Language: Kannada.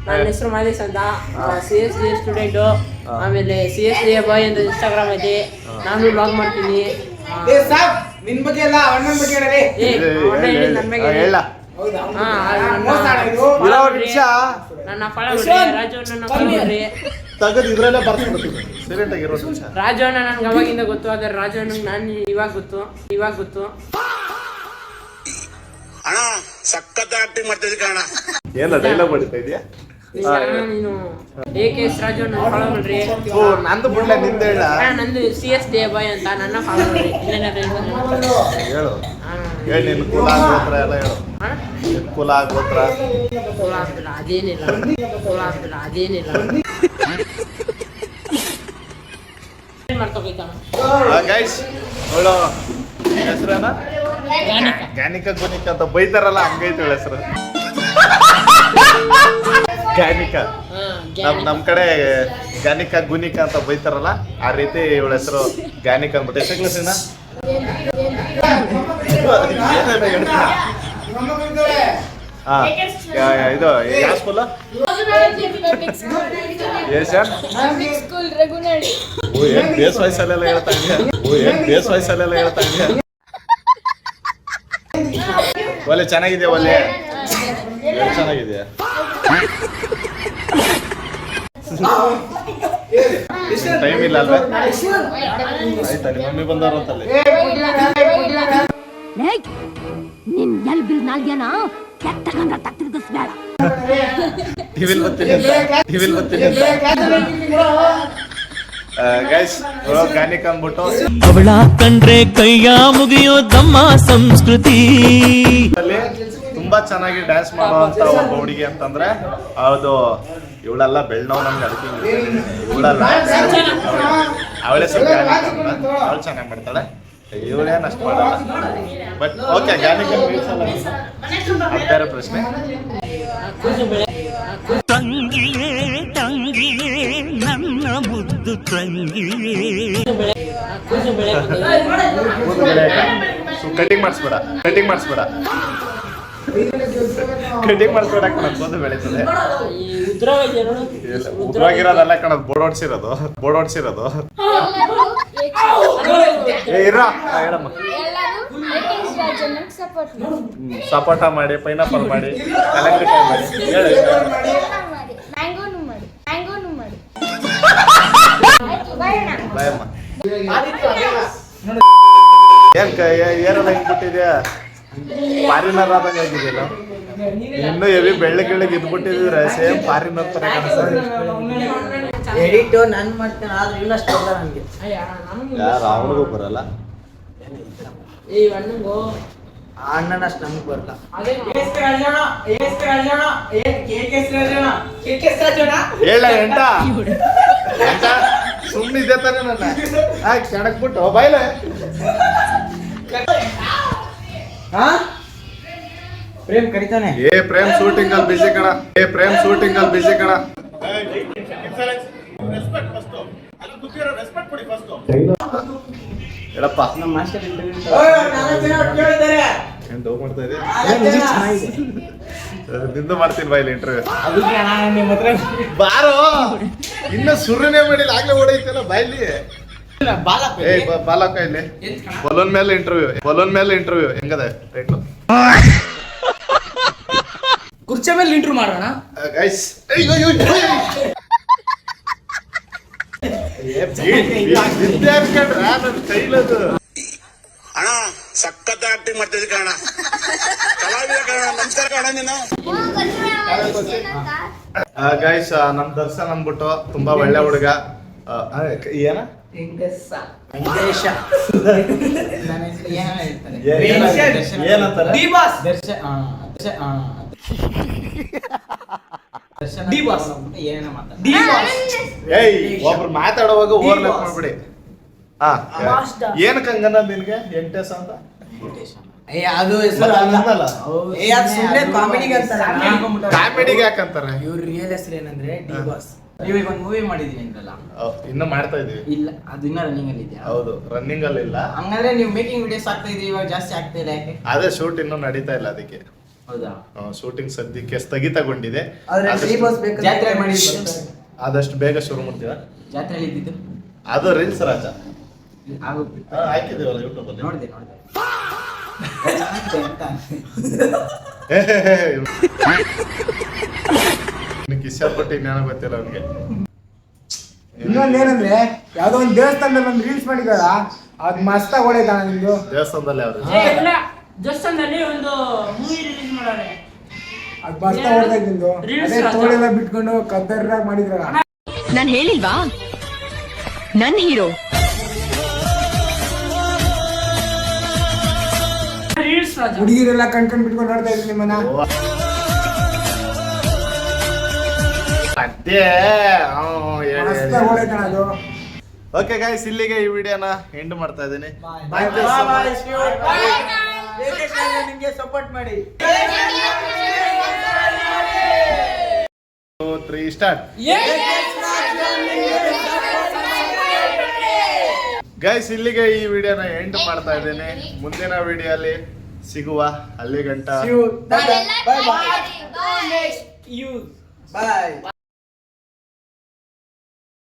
ನನ್ನ ಹೆಸರು ಮಾದೇಶ್ ಅಂತ, CSD ಸ್ಟೂಡೆಂಟ್. ಆಮೇಲೆ CSD ಬಾಯ್ ಅಂತ ಇನ್ಸ್ಟಾಗ್ರಾಮ್ ಐತಿ, ನಾನು ಬ್ಲಾಗ್ ಮಾಡ್ತೀನಿ. ನಿನ್ ಬಗ್ಗೆ ಅಲ್ಲ, ಅಣ್ಣನ ಬಗ್ಗೆ ನನ್ನ ಬಗ್ಗೆ ನನ್ನ ಫಾಲೋ ಮಾಡಿ, ರಾಜು ಅಣ್ಣನ ಫಾಲೋ ಮಾಡಿ. ರಾಜು ಅಣ್ಣ ನನ್ಗೆ ಅವಾಗಿಂದ ಗೊತ್ತು, ಆದ್ರೆ ರಾಜು ಅಣ್ಣಂಗೆ ನಾನು ಇವಾಗ ಗೊತ್ತು. ಅಣ್ಣ ಸಖತ್ ಆಕ್ಟಿಂಗ್ ಮಾಡ್ತಿದ್ದೆ ಕಣ. ಏನ ಡೈಲಾಗ್ ಮಾಡ್ತಾ ಇದೀಯಾ? ನೀನು AKS ರಾಜು ಅಣ್ಣ ಫಾಲೋ ಮಾಡ್ರಿ. ನಂದು ಬಿಡ್ಲ ನಿಂದ ಹೇಳ. ನಂದು CSD ಬಾಯ್ ಅಂತ, ನನ್ನ ಫಾಲೋ ಮಾಡ್ರಿ. ಹೇಳು ಹೇಳಿ, ನಿನ್ ಕುಲ ಗೋತ್ರ ಎಲ್ಲ ಹೇಳು. ಕುಲ ಗೋತ್ರ ಅದೇನಿಲ್ಲ. ಗೈಸ್ ಹೇಳೋ ಹೆಸರೇನ? ಗಾನಿಕ ಗುನಿಕ ಅಂತ ಬೈತಾರಲ್ಲ, ಹಂಗೈತಿ ಹೆಸರು. ಗಾನಿಕ ನಮ್ ಕಡೆ ಗಾನಿಕ ಗುನಿಕ ಅಂತ ಬೈತಾರಲ್ಲ, ಆ ರೀತಿ ಇವಳ ಹೆಸರು ಗಾನಿಕ ಅಂದ್ಬಿಟ್ಟು. ಎಷ್ಟೇ ಕ್ಲಾಸಿನ? ಇದು ಯಾವ ಸ್ಕೂಲ್? ಬೇಸ್ ವಯಸ್ಸಲ್ಲೆಲ್ಲ ಹೇಳ್ತಾ ಇದೆಯಾ? ಒಳ್ಳೆ ಚೆನ್ನಾಗಿದೆಯಾ? ಒಳ್ಳೆ ಚೆನ್ನಾಗಿದೆಯಾ? ಟೈಮ್ ಇಲ್ಲ ಅಲ್ವಾ? ಆಯ್ತಾ, ನಿಮ್ಮ ಮಮ್ಮಿ ಬಂದವರು ಅಂತಲ್ಲಿ. ನಿನ್ ಎಲ್ ಬಿಲ್ ನಾಲ್ಗೆನ ಕೆಟ್ಟಗಂದ್ರ ತತ್ತಿರ್ಗಿಸ್ಬೇಡ. ಟಿವಿಲ್ ಬರ್ತೀನಿ ಗೈಸ್. ಗಾನಿಕ ಅಂದ್ಬಿಟ್ಟು ಅವಳ ಕಂಡ್ರೆ ಕೈಯ ಮುಗಿಯೋದಮ್ಮ ಸಂಸ್ಕೃತಿ. ತುಂಬಾ ಚೆನ್ನಾಗಿ ಡ್ಯಾನ್ಸ್ ಮಾಡುವಂತ ಒಬ್ಬ ಹುಡುಗಿ ಅಂತಂದ್ರೆ ಅದು ಇವಳೆಲ್ಲ ಬೆಳ್ನವ್. ನಮ್ಗೆ ಅದಕ್ಕೆ ಇವಳಲ್ಲ, ಅವಳೇ ಸ್ವಲ್ಪ ಅವಳು ಚೆನ್ನಾಗಿ ಮಾಡ್ತಾಳೆ, ಇವಳೇನು ಅಷ್ಟು ಮಾಡಲ್ಲ. ಬಟ್ ಓಕೆ, ಗಾನಿಕ ಬೇರೆ ಪ್ರಶ್ನೆ. ತಂಗಿಯೇ ನನ್ನ ಮುದ್ದು ತಂಗಿಯೇ. ಕಟಿಂಗ್ ಮಾಡಿಸ್ಬೇಡ ಕೂದಲು ಬೆಳೀತದೆ. ಉದ್ರವಾಗಿರೋದಲ್ಲ ಕಣದ್, ಬೋರ್ಡ್ ಹೊಡ್ಸಿರೋದು. ಹೇಳಮ್ಮ. ಸಪೋಟ ಮಾಡಿ, ಪೈನಾಪಲ್ ಮಾಡಿ, ಕಲಂಗಡಿಕಾಯಿ ಮಾಡಿ, ಹೇಳಿ. ಬಾಯಮ್ಮ. ಏನೆಲ್ಲ ಹಿಂಗ್ಬಿಟ್ಟಿದ್ಯಾ? ಫಾರಿನರ್ ಆದಂಗೆ ಆಗಿದೆಯಲ್ಲ. ಇನ್ನು ಎವಿ ಬೆಳ್ಳಗೆ ಇದ್ಬಿಟ್ಟಿದ್ರೆ ಸೇಮ್ ಫಾರಿನರ್ ತರ ಕಾಣಿಸ್ತದೆ. ಎಡಿಟ್ ನಾನು ಮಾಡ್ತೇನೆ, ಆದ್ರೆ ಇನ್ನಷ್ಟು ಬರಲ್ಲ ನನಗೆ. ಯಾರು ಅವನಿಗೂ ಬರಲ್ಲ. ಅಣ್ಣನಷ್ಟು ನಮ್ಗೆ ಬರಲ್ಲ. ಹೇಳ ಎಂಟ ಸುಮ್ಮನಿದೆ ತಾನೆ ನನ್ನ ಕೆಣಕ್ಬಿಟ್ಟು ಬಾಯ್ಲೆ. ಪ್ರೇಮ್ ಕರಿತಾನೆ. ಪ್ರೇಮ್ ಶೂಟಿಂಗ್ ಅಲ್ಲಿ ಬಿಜಿ ಕಣ. ಹೇಳಪ್ಪ. ನಮ್ಮ ಮಾಸ್ಟರ್ ನಿಂದು ಮಾಡ್ತೀನಿ ಬಾಯ್ಲಿ ಇಂಟರ್ವ್ಯೂ. ಬಾರೋ, ಇನ್ನು ಸುರ್ರನೇ ಮಾಡಿಲ್ಲ, ಆಗ್ಲೇ ಓಡೈತಲ್ಲ ಬಾಯ್ಲಿ. ಬಾಲಕ ಇಲ್ಲಿ ಬಲೂನ್ ಮೇಲೆ ಇಂಟರ್ವ್ಯೂ ಹೆಂಗದ ಟೈಟ್ಲು? ಕುರ್ಚಿ ಮೇಲೆ ಇಂಟರ್ವ್ಯೂ ಮಾಡೋಣ ಗೈಸ್. ಅಣ್ಣ ಸಖತ್ ಆಕ್ಟಿಂಗ್ ಮಾಡ್ತಿದ್ದೆ ಕಣ. ಕಲಾವಿದ ಕಣ. ನಮಸ್ಕಾರ ಕಣ. ನೀನು ಗೈಸ್, ನಮ್ ದರ್ಶನ್ ಅಂದ್ಬಿಟ್ಟು ತುಂಬಾ ಒಳ್ಳೆ ಹುಡುಗ. ಏನ ಒಬ್ರು ಮಾತಾಡುವಾಗ ಓವರ್ಲ್ಯಾಪ್ ಮಾಡ್ಬಿಡಿ. ಏನಕ್ಕೆ ಹಂಗನ್ನ ನಿನ್ಗೆ ವೆಂಕಟೇಶ ಅಂತ? ಅದು ಕಾಮಿಡಿಗೆ ಯಾಕಂತಾರೆ? ಇವ್ರ ರಿಯಲ್ ಹೆಸರು ಏನಂದ್ರೆ ಡಿ ಬಾಸ್. ನೀವೀಗ ಒಂದು ಮೂವಿ ಮಾಡಿದೀನಿ ಅಂತಲ್ಲ? ಇನ್ನು ಮಾಡ್ತಾ ಇದೀವಿ. ಇಲ್ಲ, ಅದು ಇನ್ನ ರನ್ನಿಂಗ್ ಅಲ್ಲಿ ಇದೆಯಾ? ಹೌದು, ರನ್ನಿಂಗ್ ಅಲ್ಲಿ ಇಲ್ಲ. ಹಂಗಂದ್ರೆ ನೀವು ಮೇಕಿಂಗ್ ವಿಡಿಯೋಸ್ ಆಗ್ತಾ ಇದೀವಿ, ಇವಾಗ ಜಾಸ್ತಿ ಆಗ್ತಾ ಇಲ್ಲ ಯಾಕೆ? ಅದೇ ಶೂಟ್ ಇನ್ನೂ ನಡೀತಾ ಇಲ್ಲ, ಅದಕ್ಕೆ. ಹೌದಾ? ಶೂಟಿಂಗ್ ಸದ್ಯಕ್ಕೆ ಸ್ಥಗಿತಗೊಂಡಿದೆ. ಆದ್ರೆ ಫ್ರೀ ಬಸ್ ಬೇಕು ಜಾತ್ರೆ ಮಾಡಿ ಆದಷ್ಟು ಬೇಗ ಶುರು ಮಾಡ್ತೀರಾ? ಜಾತ್ರೆಯಲ್ಲಿ ಇದ್ದಿದ್ದು ಅದು ರೀಲ್ಸ್ ರಾಜ ಆಗೋಗ್ಬಿಟ್ಟು ಹಾಕಿದ್ದೀವಲ್ಲ ಯೂಟ್ಯೂಬ್ ಅಲ್ಲಿ. ನೋಡಿದೆ ಕಿಶೋರ್ ಪಟ್ಟಿ ಜ್ಞಾನ ಗೊತ್ತಿಲ್ಲ ಅವ್ನಿಗೆ. ಇನ್ನೊಂದೇನಂದ್ರೆ ಯಾವ್ದೋ ಒಂದು ದೇವಸ್ಥಾನದಲ್ಲಿ ಒಂದು ರೀಲ್ಸ್ ಮಾಡಿದಾರ, ಅದ್ ಮಸ್ತಾಗಿ ಹೊಡೆದ ನಿಮ್ದು. ದೇವಸ್ಥಾನದಲ್ಲಿ ಯಾವ್ದು? ದೇವಸ್ಥಾನದಲ್ಲಿ ಒಂದು ಮೂವಿ ರಿಲೀಸ್ ಮಾಡೋರೆ, ಅದ್ ಮಸ್ತಾಗಿ ಹೊಡೆದ ನಿಮ್ದು. Reels ಅದೇ ರಾಜ. ತೋಳೆಲ್ಲ ಬಿಟ್ಕೊಂಡು ಕದ್ದರ್ರಾಗಿ ಮಾಡಿದ್ರಲ್ಲ. ನಾನ್ ಹೇಳಿಲ್ವಾ ನನ್ ಹೀರೋ ರೀಲ್ಸ್ ರಾಜ. ಹುಡುಗಿರೆಲ್ಲ ಕಣ್ಕೊಂಡ್ ಬಿಟ್ಕೊಂಡು ನೋಡ್ತಾ ಇದ್ರು ನಿಮ್ಮನ್ನ. ಅದೇ ಮಸ್ತಾಗಿ ಹೊಡೆದ ಅದು. ಓಕೆ ಗೈಸ್, ಇಲ್ಲಿಗೆ ಈ ವಿಡಿಯೋನ ಎಂಡ್ ಮಾಡ್ತಾ ಇದ್ದೀನಿ. ನಿಮ್ಗೆ ಸಪೋರ್ಟ್ ಮಾಡಿ. 2, 3 ಸ್ಟಾರ್ಟ್. ಗೈಸ್, ಇಲ್ಲಿಗೆ ಈ ವಿಡಿಯೋನ ಎಂಡ್ ಮಾಡ್ತಾ ಇದ್ದೇನೆ. ಮುಂದಿನ ವಿಡಿಯೋಲಿ ಸಿಗುವ. ಅಲ್ಲಿ ಗಂಟ ಬಾಯ್.